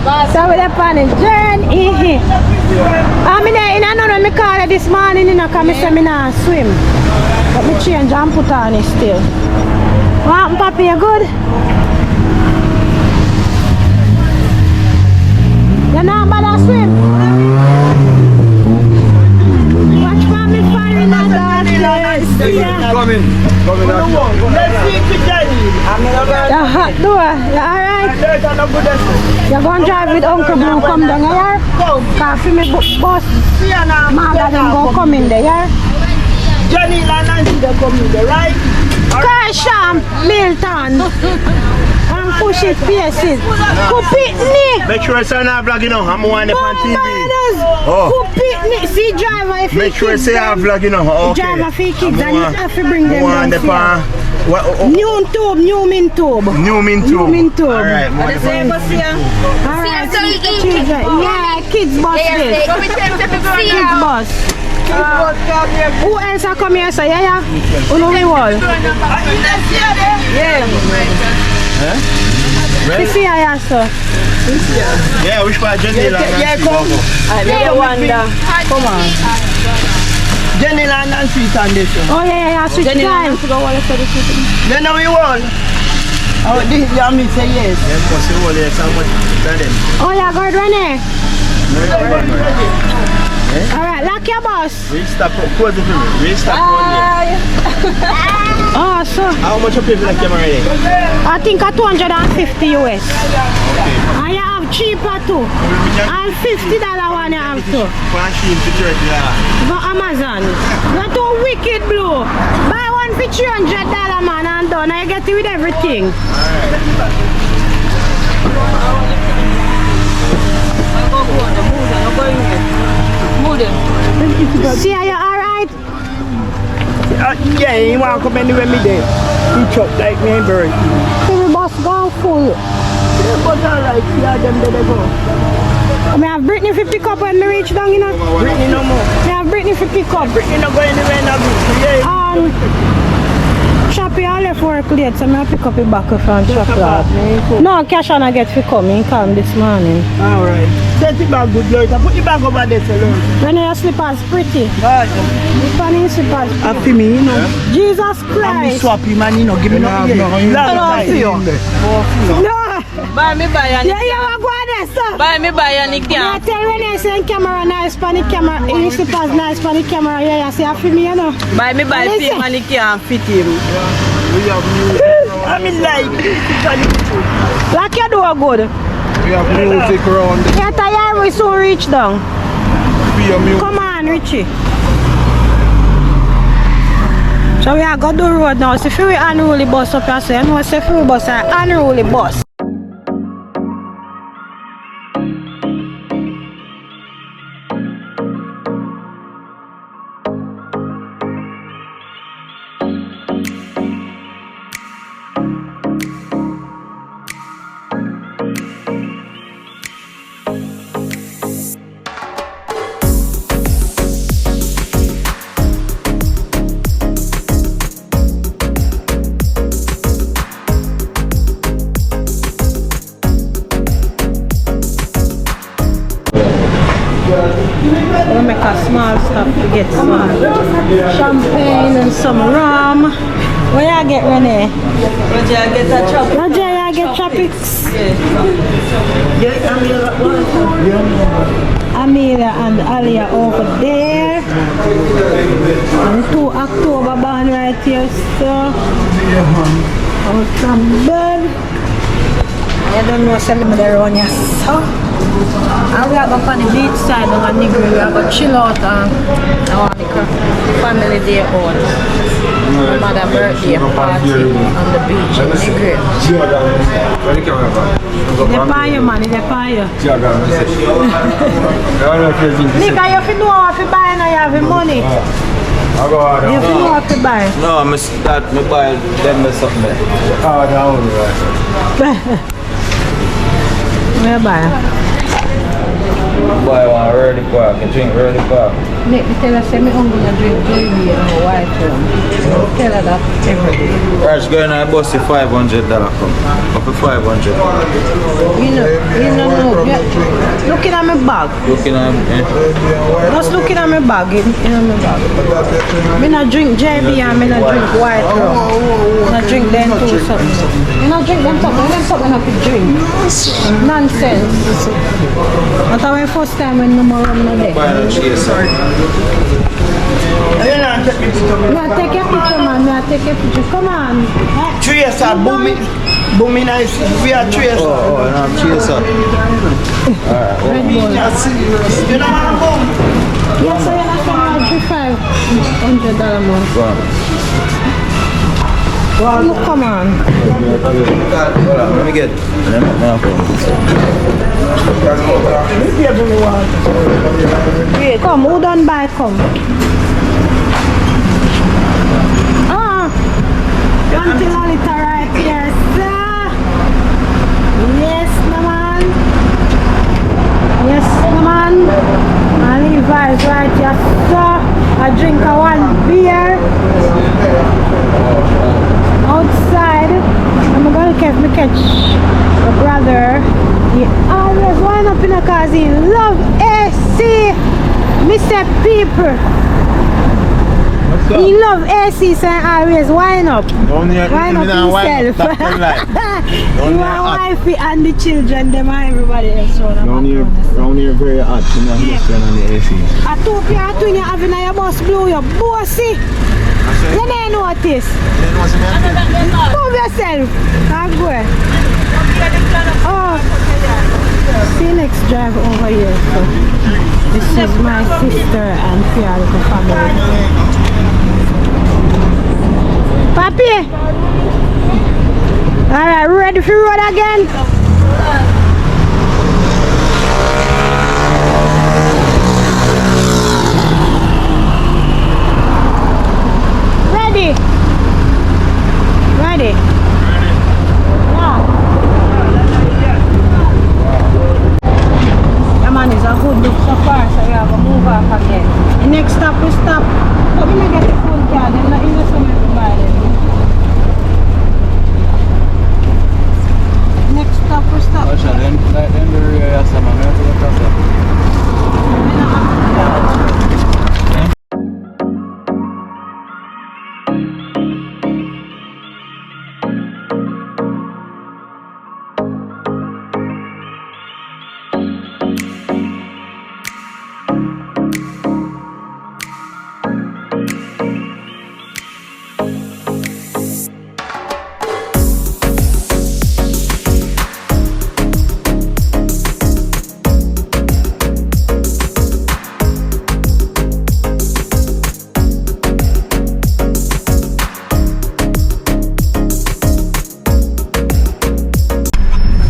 So we're on a journey. I'm in another car this morning, you know, because I say I not swim. But me change and put on it still. What happened, Papi? You good? You're not bad at swim? Watch for me firing at that place. Yeah. Coming out. Let's see to Jenny. The hot door. You alright? You're going to drive with Uncle Blue. Come down here. Because me bus. Magazine go come in there. Yeah? Jenny and Nancy they come in there, right? Kersham, Milton. And push it, pace it. Kupitni. Make sure it's on our vlog, you know. I'm on the TV. Kupitni. See driver if make sure it's on our vlog, you know. Okay. Driver for kids and you have to bring them down here. New tube, new min tube. New min tube. New min tube. Alright, alright, yeah, kids bus this. Kids bus. Who else are coming here? So yeah, who know we all? Yeah. You see here, sir? Yeah, which part Jenny Land? Yeah, come. I wonder. Come on. Jenny Land and Sweet on this one. Oh yeah, switch time. Then we won. Oh, this is me say yes. Yes, possible. Yes, how much better? Oh yeah, go Renee. Alright, lock your bus. Restart, pause it for me. Restart one Oh, so. how much you pay for the camera here? I think at 250 US. And you have cheaper too. And $50 one you have too. For Amazon. Not too wicked blue. Buy one for $300 man and done. I get it with everything. See, are you alright? Yeah, he want to come anywhere me there. He chop like me and bird. The bus gone full. Yeah, but alright, yeah, them there they go. I have Brittany for pick up when I reach down, you know? Brittany no more. I have Brittany for pick up. Brittany no go anywhere now. Choppy all left work late, so I pick up the back from chocolate. No, Cash and I get to come in calm this morning. Alright. Set it back good, Lord. Put it back over there, sir, Lord. When your slippers pretty. God. The funny slippers pretty. Happy me, you know. Jesus I'm Christ. swappy man, you know. Give me no. No. Buy me buy and Yeah, you are going there, sir. buy me buy and it I can't. tell when I say camera nice, funny camera, in slippers nice, funny camera, yeah, you see happy me, you know. Buy me buy Listen. film and it can't fit him. I mean like Lock your door good. We have music around the You're tired, we soon reach down. music. Come on, Richie. So we are going to the road now. So if we unruly bus up here, so you know, if we bus are unruly bus. We'll make a small stop to get some champagne and some rum. Where you get, Renee? Roger, I get a chop. Roger, you get tropics. Amelia and Alia over there. And 2 October born right here, so. Oh, some bed. I don't know, sell them there on your so. And we are going on the beach side on Negril. We are going to chill out and family day on. My mother's birthday party on the beach in Negril. They pay you, man, they pay you. Nick, you have to know how to buy and you have the money. You have to know how to buy. No, I start me buy them something. Oh, down, Where buy? Buy one early park, I drink early park. Nick, tell her say me hungry to drink JB and white rum. Tell her that every day. Right, going to bus $500 come. Up to $500. You know, looking at my bag. Looking at Just looking at my bag. In my bag. I not drink JB and I not drink white rum. I not drink them too something. I not drink them something. Them something I could drink. Nonsense. That's my first time when no more rum no there. I take a picture, man. I take a picture. Come on. Cheers, booming nice. We are cheers. Oh, and I'm cheers up. Alright. Red Bull. You know what I'm boom? Yes, I have $500 more. Look, come on. Hold on, let me get Come, who done buy? Come. Until a little right here, sir. Yes, no man. Yes, no man. My Levi's right here, sir. I drink a one beer outside. I'm gonna catch my brother. He always wind up in a car. He love AC. Mr. People. He love AC, so I always wind up. Wind up himself. You are wifey and the children, them and everybody else. Round here very hot, you know, just turn on the AC. I told you, I told you, having a bus blow your bossy. You didn't notice. Move yourself. Can't go. Oh, see next drive over here. So this is my sister and Fiarico family. Papi! Alright, ready for road again? Ready? Ready? Yeah. Yeah man, it's a good look so far, so we have to move off again. The next stop we stop. But we get the phone card, they're not in the summer everybody. Next stop we stop.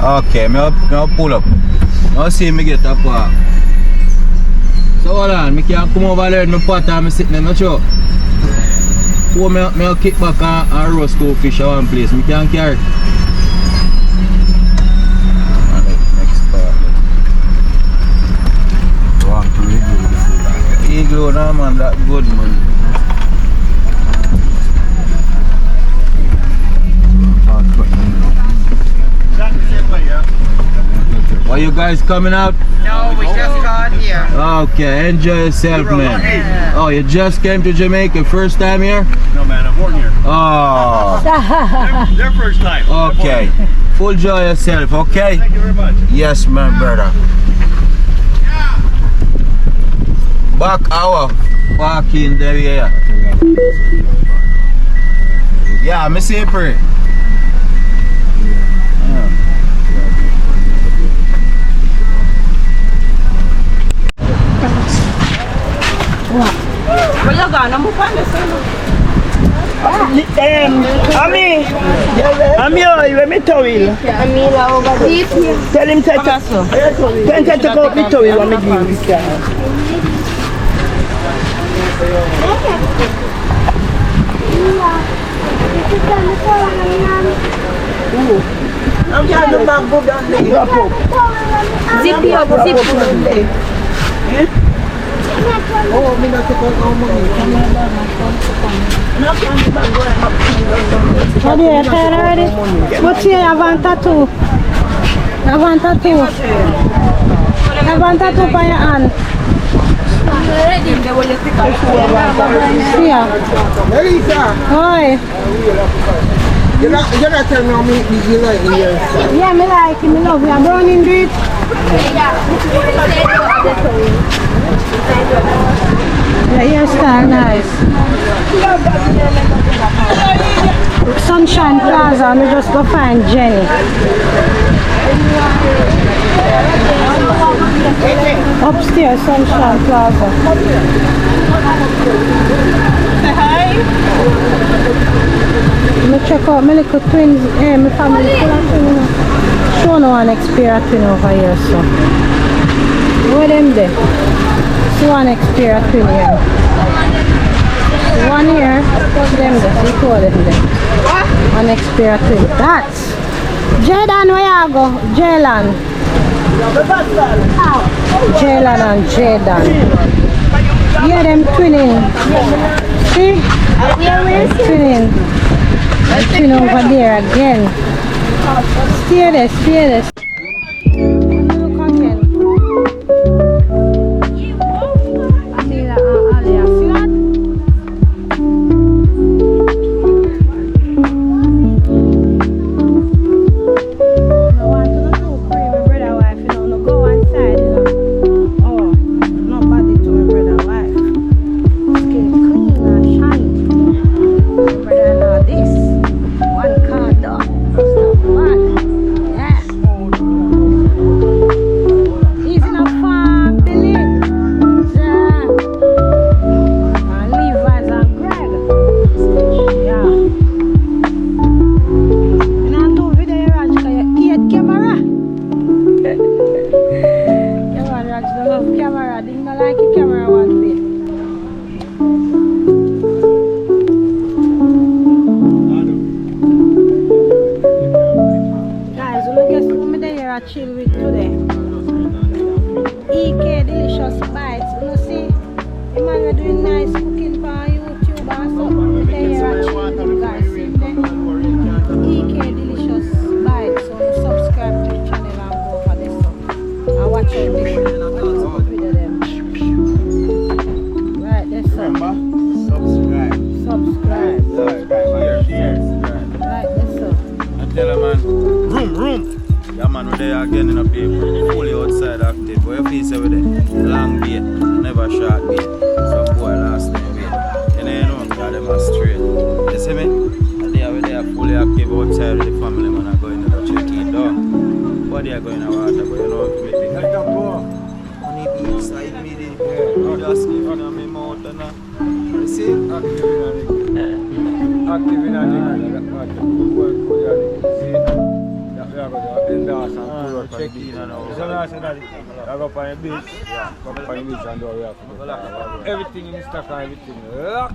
Okay, I'll pull up. I'll see me get up. So hold on, I can't come over there in my pot and I'm sitting in the truck. Or I'll kick back and roast two fish at one place. I can't carry. Next part. Want to igloo with the food. Igloo, no man, that good man. Are you guys coming out? No, we just got here. Okay, enjoy yourself, man. Yeah. Oh, you just came to Jamaica, first time here? No man, I'm born here. Oh, Their first time. okay. Full enjoy yourself, okay? Thank you very much. Yes, my brother. Back hour, parking there, yeah. Yeah, me see it. Where you going? I'm find the same. I'm let me towel. Tell him to take out the towel when me give this guy. I'm trying to back go down there. Drop up. Zip you up, zip you. Oh, me not take out no money. What do you tired already? What's here? I want tattoo. I want tattoo. I I want that up on your hand. Yeah. Elisa, Oi. you're not telling me how many you like here. Yeah, me like it, me love it. I'm running it. The hairstyle nice. Sunshine Plaza, we just go find Jenny. Upstairs, Sunshine Plaza. Say hi. Me check out my little twins, my family full of twins. Show no one experience twin over here, so. Where them there? See one experience twin here. One here, them there, see two of them there. One experience twin. That's Jaden, where you go? Jalen. Jalen and Jaden. Yeah, them twinning. See? Twinning. Twin over there again. Stay there, stay there. Look again. Amila and Alia. See that? No one to the two free, my brother wife, you know, no go one side, you know. Oh, not body to my brother wife. Skin clean and shine. My brother know this. One card dog. Stop one. Yeah. He's in a farm, Billy. Yeah. And Levi's and Greg. Yeah. And I do video, Raj, because you hate camera. Come on, Raj, don't love camera. Didn't like the camera one bit. Guys, look guess who me there are chill with today. EK Delicious Bites. You see, the man are doing nice cooking for YouTube and so me there are chill with you guys. See them? EK Delicious Bites. So you subscribe to the channel and go for this. And watch out this video them. Right, that's so. Subscribe. Right, that's so. I tell a man, room. Yeah man, we're there again in a paper, fully outside active. But if you say we're there, long bait, never short bait. So boy last time bait. And then you know, because them are straight. You see me? And they are fully active outside with the family man are going to check it down. But they are going to water, but you know, if me think like that. Money be inside me, they just give me my mouth and that. You see? Active in a work for you. See? We are going to endorse and work on the beach. So now I said that I go up on the beach. Go up on the beach and do what we have to do. Everything in stock and everything. Lock.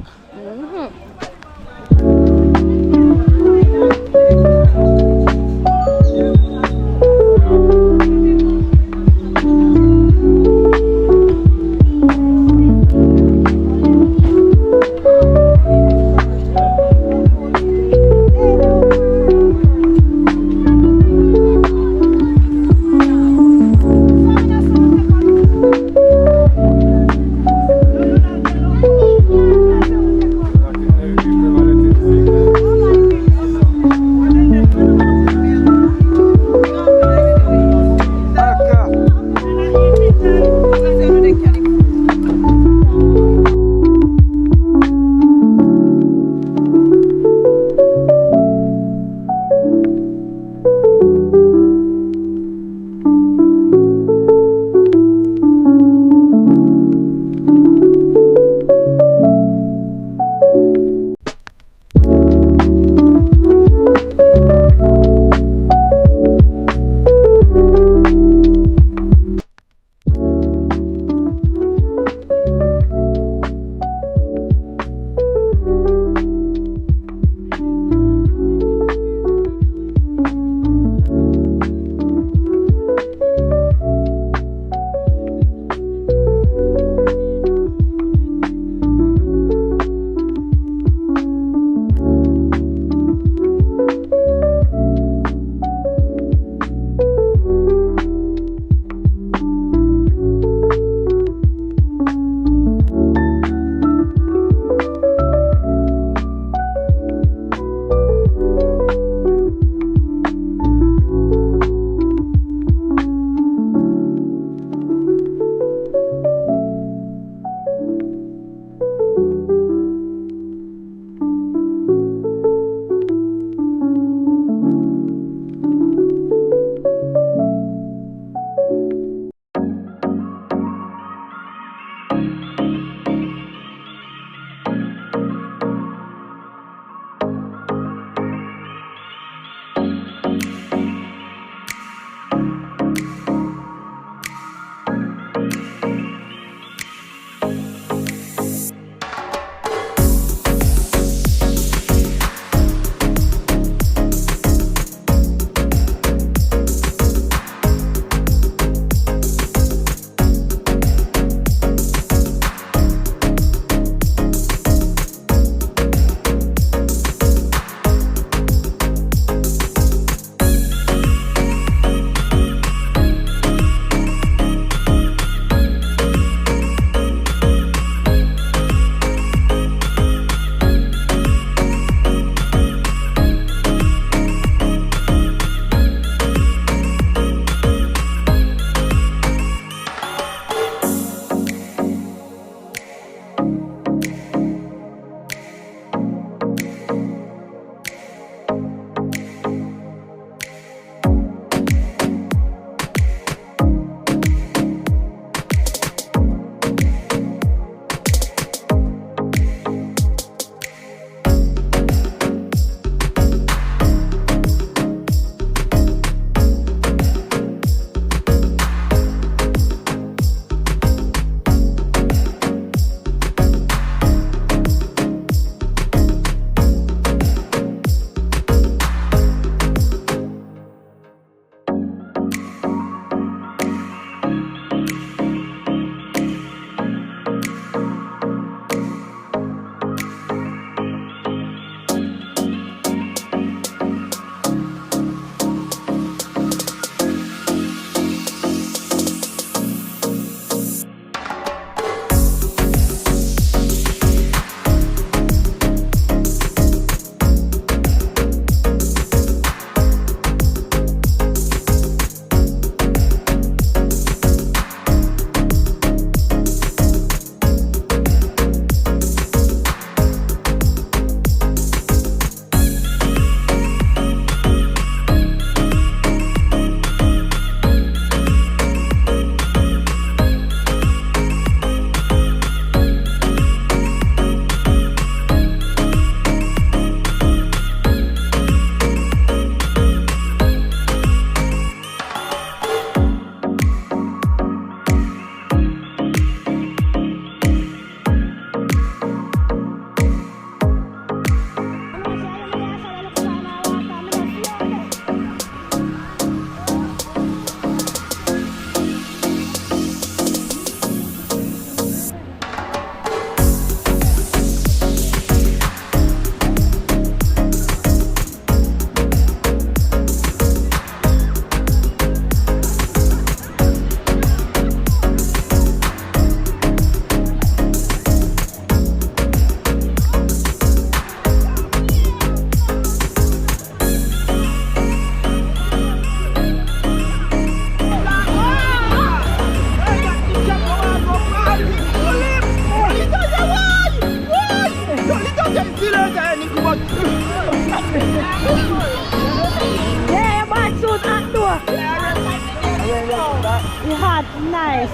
hot, nice.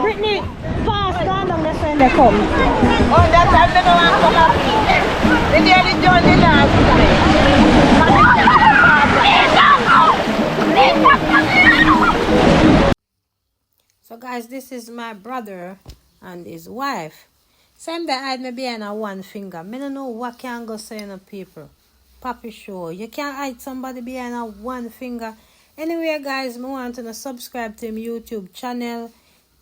Brittany, fast down on this when they come. Oh, that time they don't want to come up. They nearly joined the last time. So guys, this is my brother and his wife. Same day I hide me behind a one finger. I don't know what can go say no people. Papi show. You can't hide somebody behind a one finger. Anyway guys, I want to subscribe to him YouTube channel.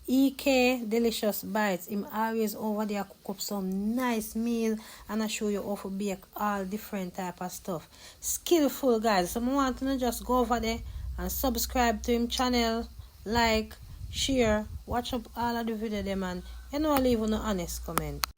EK Delicious Bites. Him always over there cook up some nice meal and I show you how to bake all different type of stuff. Skillful guys. So I want to just go over there and subscribe to him channel, like, share, watch up all of the video them and you know leave an honest comment.